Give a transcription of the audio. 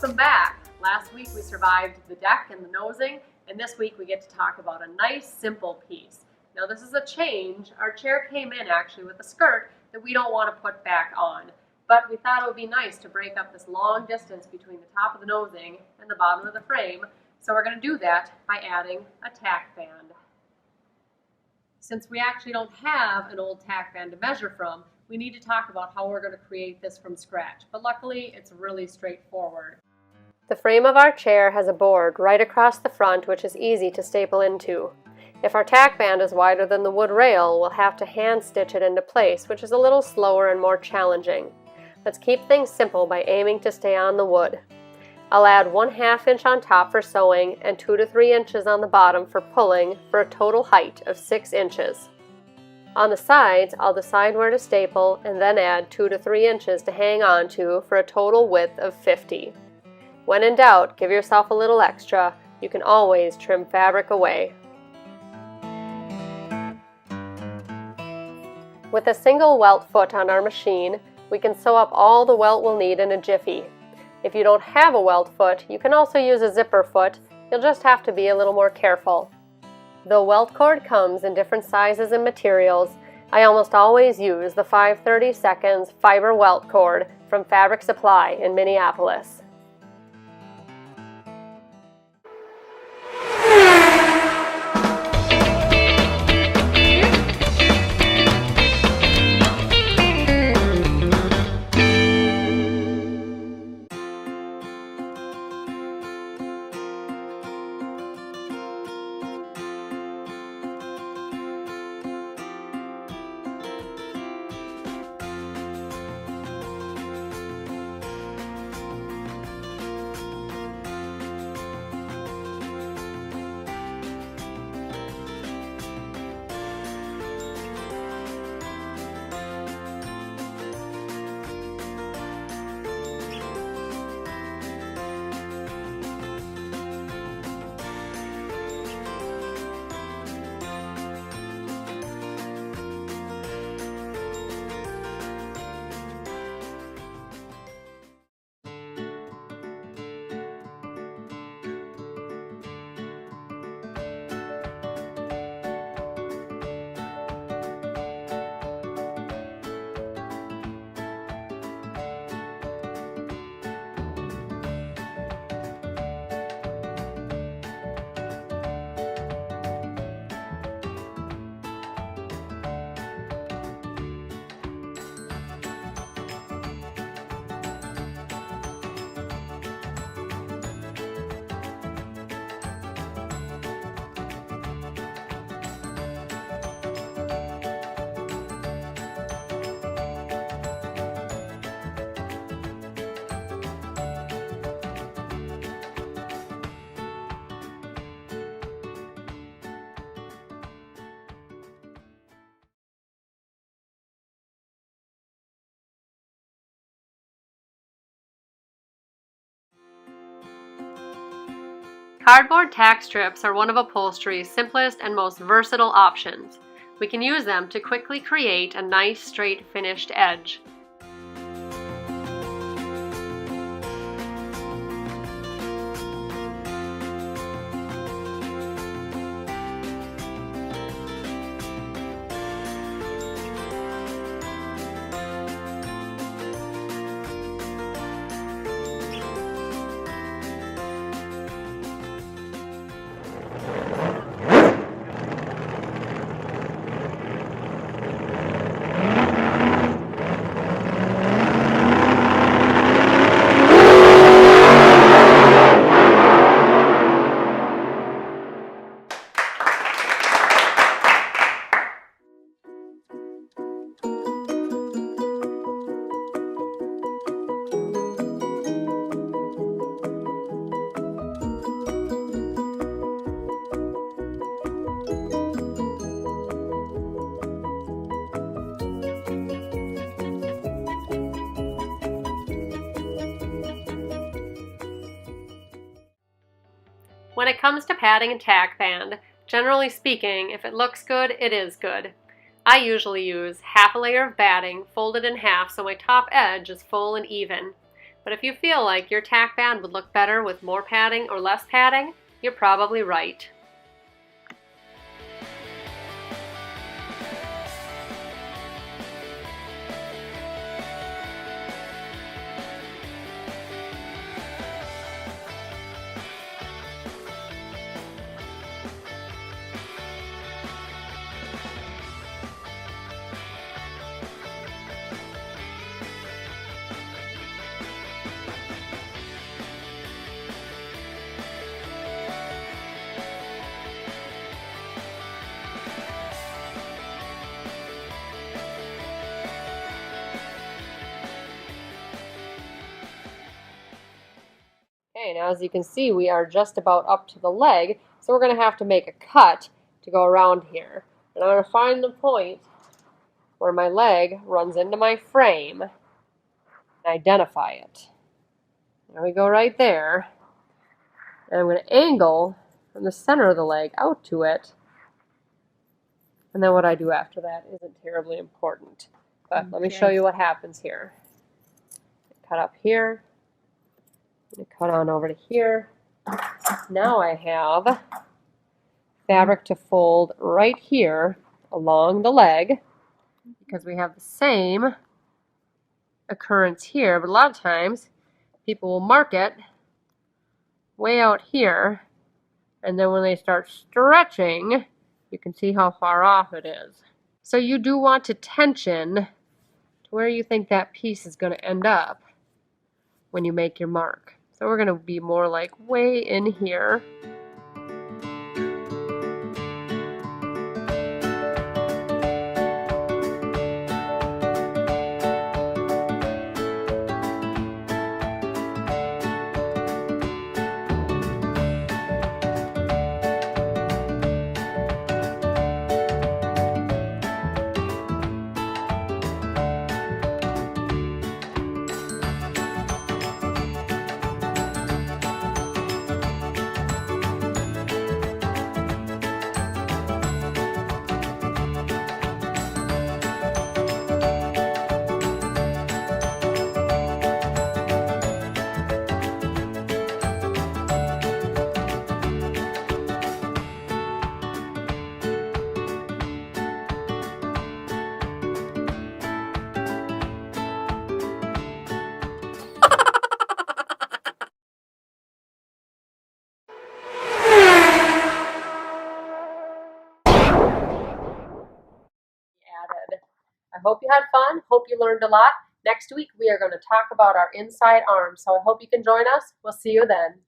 Welcome back. Last week we survived the deck and the nosing, and this week we get to talk about a nice simple piece. Now this is a change. Our chair came in actually with a skirt that we don't want to put back on, but we thought it would be nice to break up this long distance between the top of the nosing and the bottom of the frame, so we're going to do that by adding a tack band. Since we actually don't have an old tack band to measure from, we need to talk about how we're going to create this from scratch, but luckily it's really straightforward. The frame of our chair has a board right across the front which is easy to staple into. If our tack band is wider than the wood rail, we'll have to hand stitch it into place, which is a little slower and more challenging. Let's keep things simple by aiming to stay on the wood. I'll add 1/2 inch on top for sewing and 2 to 3 inches on the bottom for pulling for a total height of 6 inches. On the sides, I'll decide where to staple and then add 2 to 3 inches to hang on to for a total width of 50. When in doubt, give yourself a little extra. You can always trim fabric away. With a single welt foot on our machine, we can sew up all the welt we'll need in a jiffy. If you don't have a welt foot, you can also use a zipper foot. You'll just have to be a little more careful. Though welt cord comes in different sizes and materials, I almost always use the 5/32 fiber welt cord from Fabric Supply in Minneapolis. Cardboard tack strips are one of upholstery's simplest and most versatile options. We can use them to quickly create a nice straight finished edge. When it comes to padding a tack band, generally speaking, if it looks good, it is good. I usually use half a layer of batting folded in half so my top edge is full and even. But if you feel like your tack band would look better with more padding or less padding, you're probably right. Okay, now as you can see, we are just about up to the leg, so we're going to have to make a cut to go around here. And I'm going to find the point where my leg runs into my frame and identify it. There we go right there. And I'm going to angle from the center of the leg out to it. And then what I do after that isn't terribly important. But let me show you what happens here. Cut up here. Cut on over to here. Now I have fabric to fold right here along the leg because we have the same occurrence here, but a lot of times people will mark it way out here, and then when they start stretching, you can see how far off it is. So you do want to tension to where you think that piece is going to end up when you make your mark. So we're going to be more like way in here. I hope you had fun. Hope you learned a lot. Next week, we are going to talk about our inside arm. So I hope you can join us. We'll see you then.